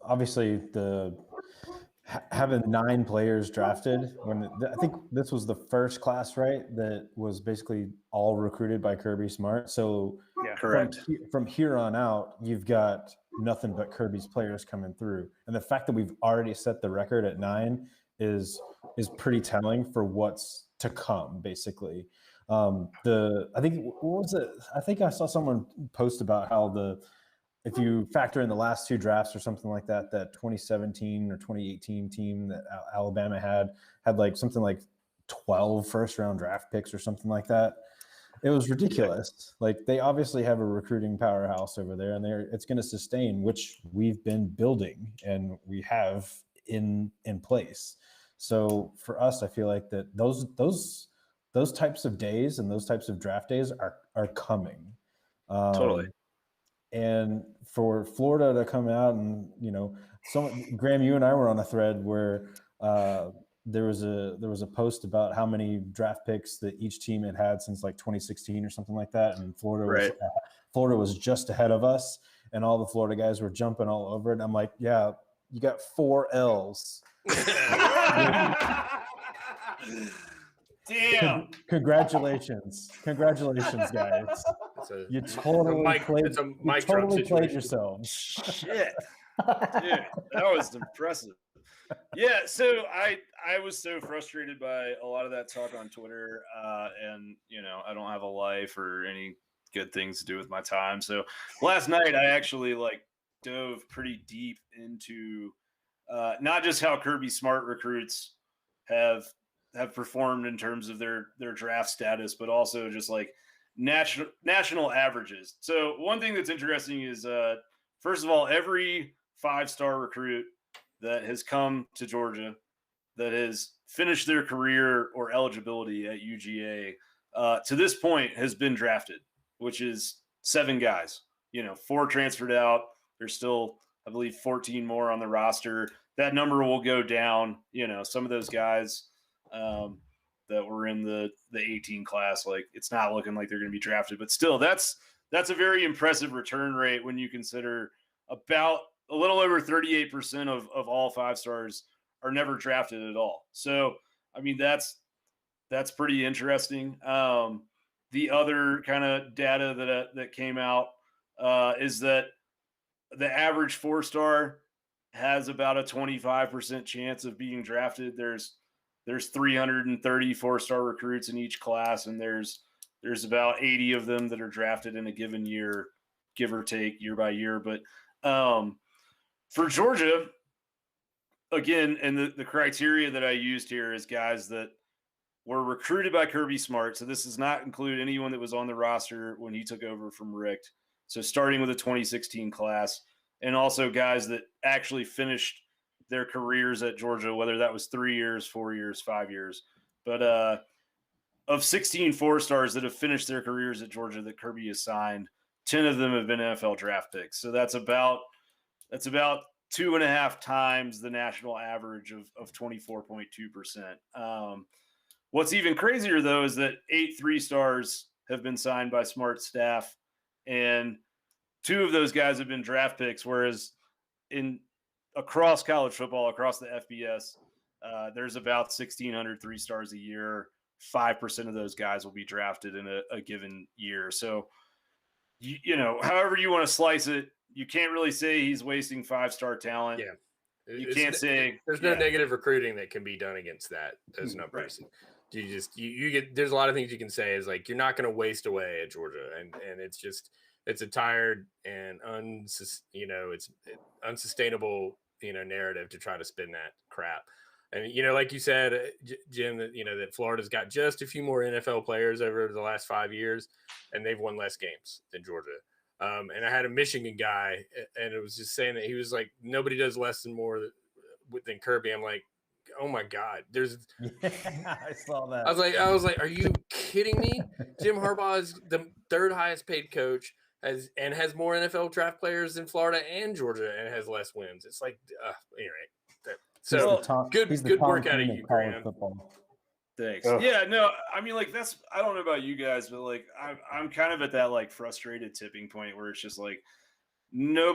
obviously having 9 players drafted, I think this was the first class, right, that was basically all recruited by Kirby Smart. So yeah, correct. From here on out, you've got nothing but Kirby's players coming through. And the fact that we've already set the record at 9 is pretty telling for what's to come, basically. I think, what was it? I think I saw someone post about how if you factor in the last 2 drafts or something like that 2017 or 2018 team that Alabama had like something like 12 first-round draft picks or something like that. It was ridiculous. Like they obviously have a recruiting powerhouse over there, and it's going to sustain, which we've been building and we have in place. So for us, I feel like that those types of days and those types of draft days are coming. Totally. And for Florida to come out and, Graham, you and I were on a thread where there was a post about how many draft picks that each team had since like 2016 or something like that. And Florida was just ahead of us, and all the Florida guys were jumping all over it. And I'm like, yeah, you got 4 L's. Damn. Congratulations, guys. You totally played yourselves. Shit. Dude, that was impressive. Yeah, so I was so frustrated by a lot of that talk on Twitter, and I don't have a life or any good things to do with my time. So last night I actually dove pretty deep into not just how Kirby Smart recruits have performed in terms of their draft status, but also just like national averages. So one thing that's interesting is, first of all, every 5-star recruit that has come to Georgia that has finished their career or eligibility at UGA to this point has been drafted, which is 7 guys. 4 transferred out. There's still, I believe, 14 more on the roster. That number will go down. Some of those guys that were in the 18 class. Like, it's not looking like they're going to be drafted, but still, that's a very impressive return rate when you consider about a little over 38% of all 5-stars are never drafted at all. So, I mean, that's pretty interesting. The other kind of data that came out is that the average 4-star has about a 25% chance of being drafted. There's 330 4-star recruits in each class, and there's about 80 of them that are drafted in a given year, give or take, year by year. But for Georgia, again, and the criteria that I used here is guys that were recruited by Kirby Smart. So this does not include anyone that was on the roster when he took over from Richt. So starting with the 2016 class, and also guys that actually finished their careers at Georgia, whether that was 3 years, 4 years, 5 years. But of 16 4-stars that have finished their careers at Georgia that Kirby has signed, 10 of them have been NFL draft picks. So that's about 2.5 times the national average of 24.2%. What's even crazier, though, is that 8 3-stars have been signed by Smart staff, and 2 of those guys have been draft picks, whereas across college football, across the FBS, there's about 1,600 3-stars a year. 5% of those guys will be drafted in a given year. So, you know, however you want to slice it, you can't really say he's wasting 5-star talent. Yeah. You can't say there's no negative recruiting that can be done against those numbers. Right. You get, there's a lot of things you can say is like, you're not going to waste away at Georgia. And it's a tired and it's unsustainable, narrative to try to spin that crap. And, like you said, Jim, that Florida's got just a few more NFL players over the last 5 years, and they've won less games than Georgia. And I had a Michigan guy, and it was just saying that he was like, nobody does less than more than Kirby. I'm like, oh my God, I saw that. I was like, are you kidding me? Jim Harbaugh is the 3rd highest paid coach, has more NFL draft players than Florida and Georgia, and has less wins. It's like, anyway. So good work out of you, Graham. Thanks. Yeah, no, I mean, like, I don't know about you guys, but like, I'm kind of at that like frustrated tipping point where it's just like no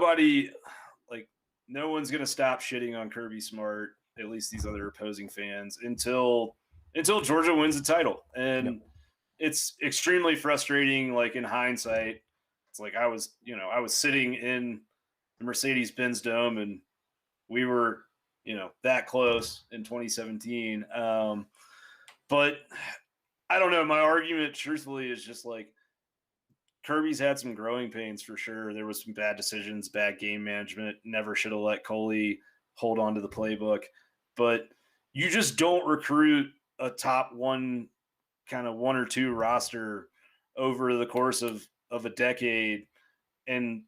one's gonna stop shitting on Kirby Smart, at least these other opposing fans, until Georgia wins the title. And it's extremely frustrating. Like, in hindsight, it's like I was sitting in the Mercedes-Benz Dome, and we were, that close in 2017. But I don't know. My argument, truthfully, is just like Kirby's had some growing pains for sure. There was some bad decisions, bad game management. Never should have let Coley hold on to the playbook. But you just don't recruit a top one or two roster over the course of a decade and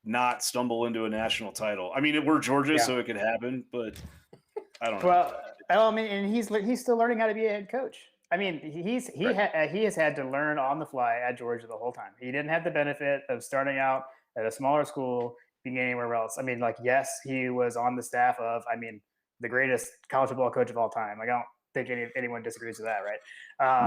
not stumble into a national title. I mean, we're Georgia, so it could happen, but I don't know. Well, I mean, and he's still learning how to be a head coach. I mean, he has had to learn on the fly at Georgia the whole time. He didn't have the benefit of starting out at a smaller school, being anywhere else. I mean, like, yes, he was on the staff of, the greatest college football coach of all time. Like, I don't think anyone disagrees with that, right?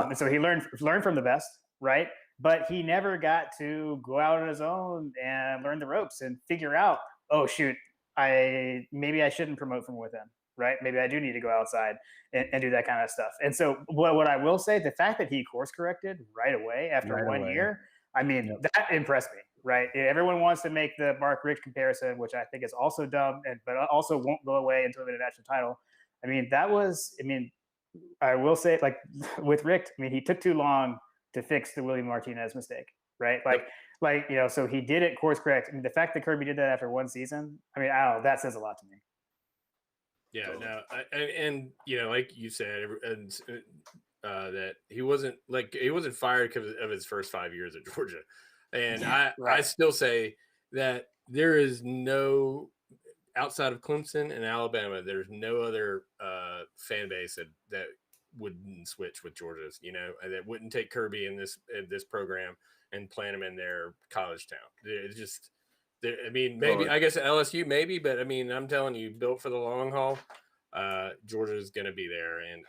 And so he learned from the best, right? But he never got to go out on his own and learn the ropes and figure out, oh shoot, maybe I shouldn't promote from within. Right? Maybe I do need to go outside and do that kind of stuff. And so what I will say, the fact that he course corrected right away after 1 year, that impressed me, right? Everyone wants to make the Mark Richt comparison, which I think is also dumb, but also won't go away until we win a national title. I will say, like, with Richt, he took too long to fix the William Martinez mistake, right? So he did it course correct. The fact that Kirby did that after 1 season, I don't know, that says a lot to me. Yeah, no, and like you said, that he wasn't fired because of his first 5 years at Georgia, and I still say that there is no, outside of Clemson and Alabama, there's no other fan base that wouldn't switch with Georgia's, that wouldn't take Kirby in this program and plant him in their college town. It's just. Maybe I guess at LSU, maybe, but I'm telling you, built for the long haul, Georgia is going to be there, and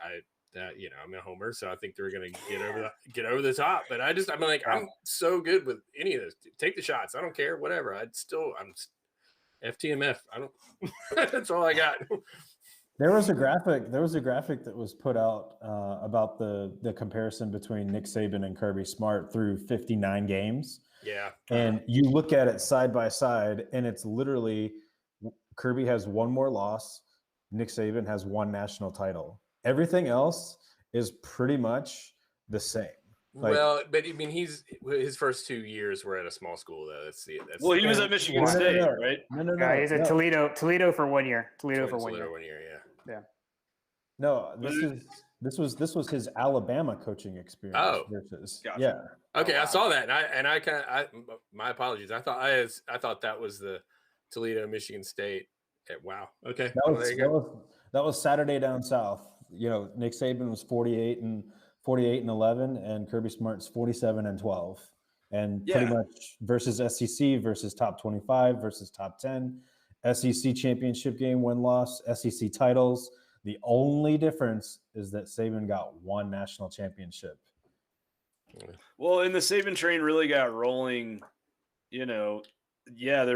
I'm a homer, so I think they're going to get over the top. But I'm so good with any of this. Take the shots. I don't care. Whatever. I'm FTMF. I don't. That's all I got. There was a graphic that was put out about the comparison between Nick Saban and Kirby Smart through 59 games. Yeah. And you look at it side by side, and it's literally Kirby has one more loss. Nick Saban has one national title. Everything else is pretty much the same. But I mean, his first 2 years were at a small school, though. He was at Michigan State, right? No. He's at Toledo for 1 year. Toledo for 1 year. 1 year, yeah. No, this was his Alabama coaching experience. Oh, gotcha. Yeah. Okay, I saw that, and I my apologies. I thought that was the Toledo, Michigan State. Wow. Okay. That was Saturday down south. Nick Saban was 48 and 11, and Kirby Smart's 47 and 12, and pretty much versus SEC versus top 25 versus top 10, SEC championship game win-loss, SEC titles. The only difference is that Saban got one national championship. Well, and the Saban train really got rolling. There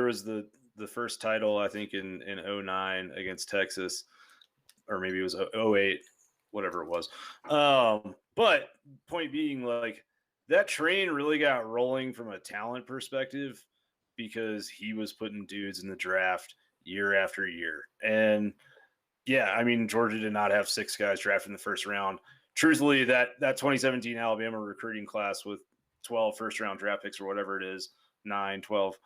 was the first title, I think, in 09 against Texas, or maybe it was 08, whatever it was. But point being, like, that train really got rolling from a talent perspective because he was putting dudes in the draft year after year. And yeah, I mean, Georgia did not have 6 guys drafted in the first round. Truthfully, that 2017 Alabama recruiting class with 12 first-round draft picks or whatever it is, 9, 12,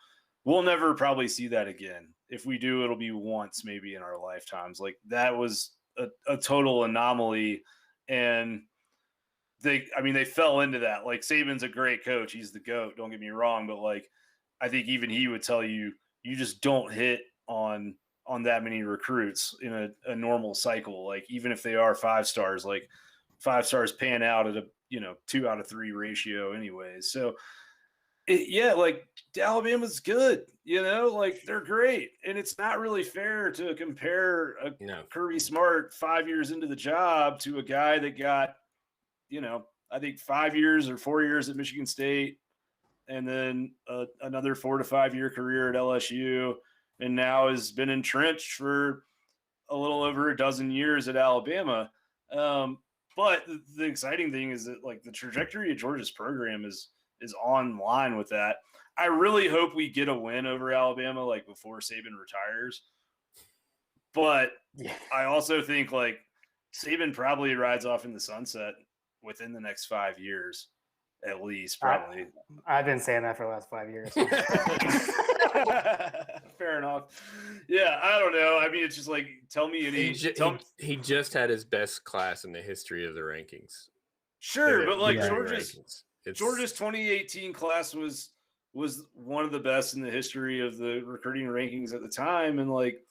we'll never probably see that again. If we do, it'll be once maybe in our lifetimes. Like, that was a total anomaly. And they fell into that. Like, Saban's a great coach. He's the GOAT. Don't get me wrong. But, like, I think even he would tell you, you just don't hit on that many recruits in a normal cycle. Like, even if they are 5 stars, like 5 stars pan out at a 2 out of 3 ratio anyways. So like, Alabama's good, like, they're great. And it's not really fair to compare Kirby Smart 5 years into the job to a guy that got, I think 5 years or 4 years at Michigan State, and then another 4 to 5 year career at LSU, and now has been entrenched for a little over a dozen years at Alabama. But the exciting thing is that, like, the trajectory of Georgia's program is on line with that. I really hope we get a win over Alabama, like, before Saban retires. But I also think, like, Saban probably rides off in the sunset within the next 5 years, at least, probably. I've been saying that for the last 5 years. Fair enough. Yeah, I don't know. I mean, it's just like, tell me he just had his best class in the history of the rankings. Sure, but like Georgia's 2018 class was one of the best in the history of the recruiting rankings at the time, and like,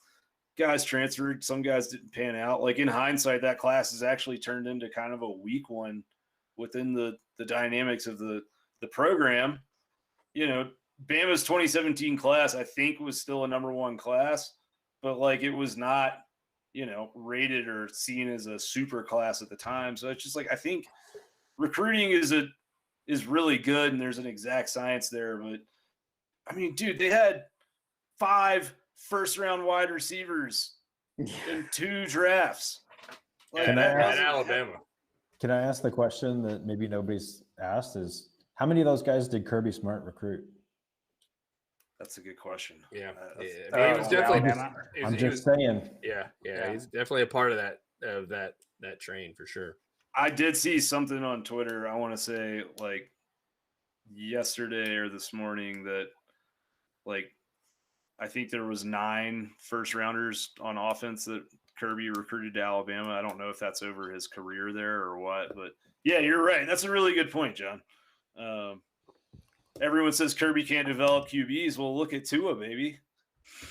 guys transferred, some guys didn't pan out. Like, in hindsight, that class has actually turned into kind of a weak one within the dynamics of the program. Bama's 2017 class, I think, was still a number 1 class, but like, it was not, rated or seen as a super class at the time. So it's just like, I think recruiting is really good, and there's an exact science there. But I mean, dude, they had 5 first-round wide receivers in 2 drafts. Like, at Alabama. Can I ask the question that maybe nobody's asked? Is how many of those guys did Kirby Smart recruit? That's a good question. Yeah, he was definitely. I'm just saying. Yeah, he's definitely a part of that train for sure. I did see something on Twitter, I want to say, like, yesterday or this morning, that, like, I think there was 9 first rounders on offense that Kirby recruited to Alabama. I don't know if that's over his career there or what, but yeah, you're right. That's a really good point, John. Everyone says Kirby can't develop QBs. Well, look at Tua, baby.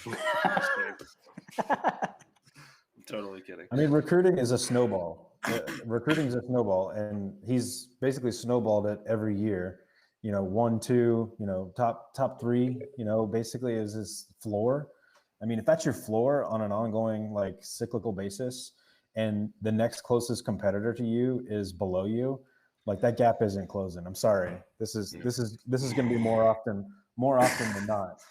I'm totally kidding. I mean, recruiting is a snowball. Recruiting is a snowball, and he's basically snowballed it every year. 1, 2, top 3, basically is his floor. I mean, if that's your floor on an ongoing, like, cyclical basis, and the next closest competitor to you is below you, like that gap isn't closing. I'm sorry. This is going to be more often than not.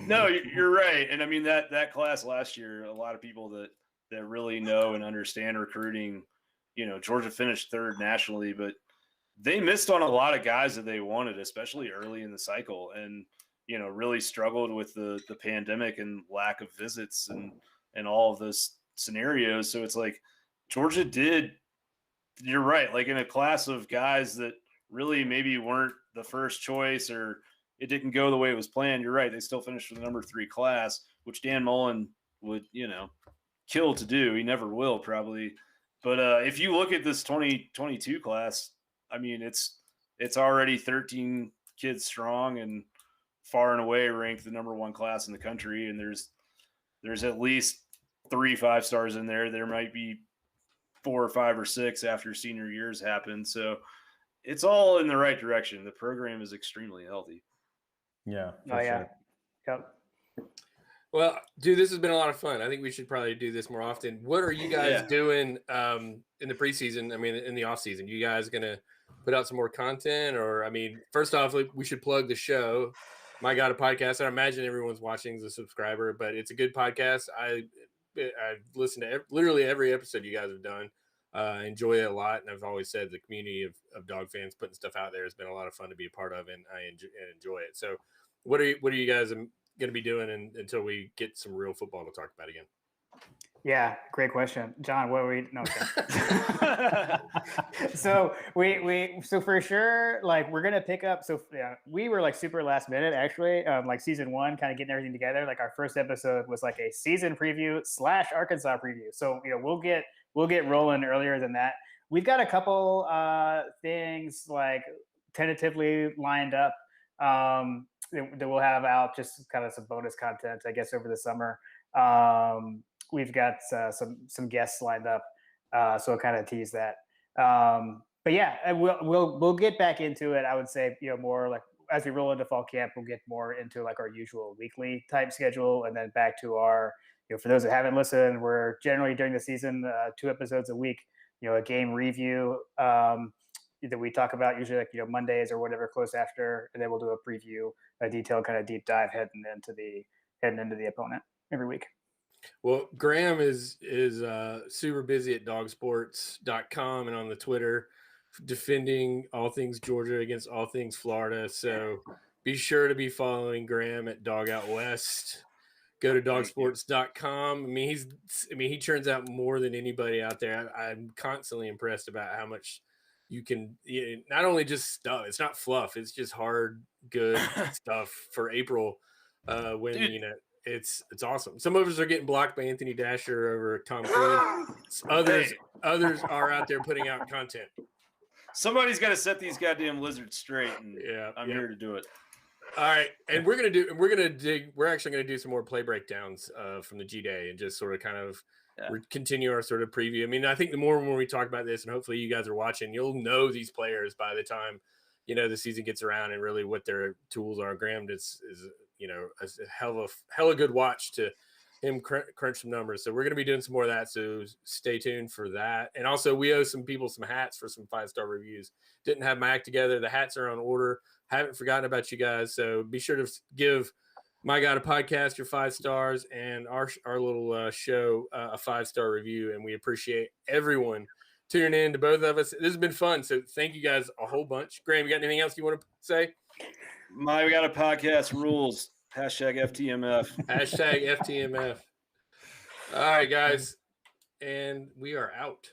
No, you're right. And I mean, that class last year, a lot of people that really know and understand recruiting, Georgia finished third nationally, but they missed on a lot of guys that they wanted, especially early in the cycle, and really struggled with the pandemic and lack of visits and all of those scenarios. So it's like Georgia did, you're right, like in a class of guys that really maybe weren't the first choice, or it didn't go the way it was planned. You're right. They still finished with the number 3 class, which Dan Mullen would, kill to do. He never will probably. But if you look at this 2022 class, I mean, it's already 13 kids strong and far and away ranked the number 1 class in the country. And there's at least 3 5-stars in there. There might be 4 or 5 or 6 after senior years happen. So it's all in the right direction. The program is extremely healthy. Yeah. Oh yeah. Yep. Well, dude, this has been a lot of fun. I think we should probably do this more often. What are you guys doing in the preseason? I mean, in the off season, you guys gonna put out some more content, or I mean, first off, we should plug the show. My God, a podcast. I imagine everyone's watching as a subscriber, but it's a good podcast. I listen to literally every episode you guys have done. Enjoy it a lot, and I've always said the community of dog fans putting stuff out there has been a lot of fun to be a part of, and I enjoy it. So, what are you guys going to be doing until we get some real football to talk about again? Yeah, great question, John. What were we? No. So so for sure, like we're gonna pick up. So yeah, we were like super last minute actually. Like season 1, kind of getting everything together. Like our first episode was like a season preview / Arkansas preview. So we'll get rolling earlier than that. We've got a couple things like tentatively lined up that we'll have out, just kind of some bonus content, I guess, over the summer. We've got some guests lined up, so I'll kind of tease that. But yeah, we'll get back into it. I would say more like as we roll into fall camp, we'll get more into like our usual weekly type schedule, and then back to our for those that haven't listened, we're generally during the season 2 episodes a week. A game review that we talk about usually like Mondays or whatever close after, and then we'll do a preview, a detailed kind of deep dive heading into the opponent every week. Well, Graham is super busy at dogsports.com and on the Twitter, defending all things Georgia against all things Florida. So be sure to be following Graham at Dog Out West. Go to dogsports.com. I mean, he churns out more than anybody out there. I'm constantly impressed about how much you can, not only just stuff, it's not fluff, it's just hard, good stuff for April when, it's awesome. Some of us are getting blocked by Anthony Dasher over Tom Crean. Others are out there putting out content. Somebody's got to set these goddamn lizards straight, and I'm here to do it. All right, and we're actually gonna do some more play breakdowns from the G Day and just sort of kind of continue our sort of preview. I mean, I think the more when we talk about this, and hopefully you guys are watching, you'll know these players by the time the season gets around and really what their tools are. Graham is a hella good watch to him crunch some numbers. So we're going to be doing some more of that. So stay tuned for that. And also we owe some people some hats for some 5-star reviews. Didn't have my act together. The hats are on order. Haven't forgotten about you guys. So be sure to give My God a Podcast your 5 stars and our little show a 5-star review. And we appreciate everyone tuning in to both of us. This has been fun. So thank you guys a whole bunch. Graham, you got anything else you want to say? My God a Podcast rules. #FTMF. #FTMF. All right, guys. And we are out.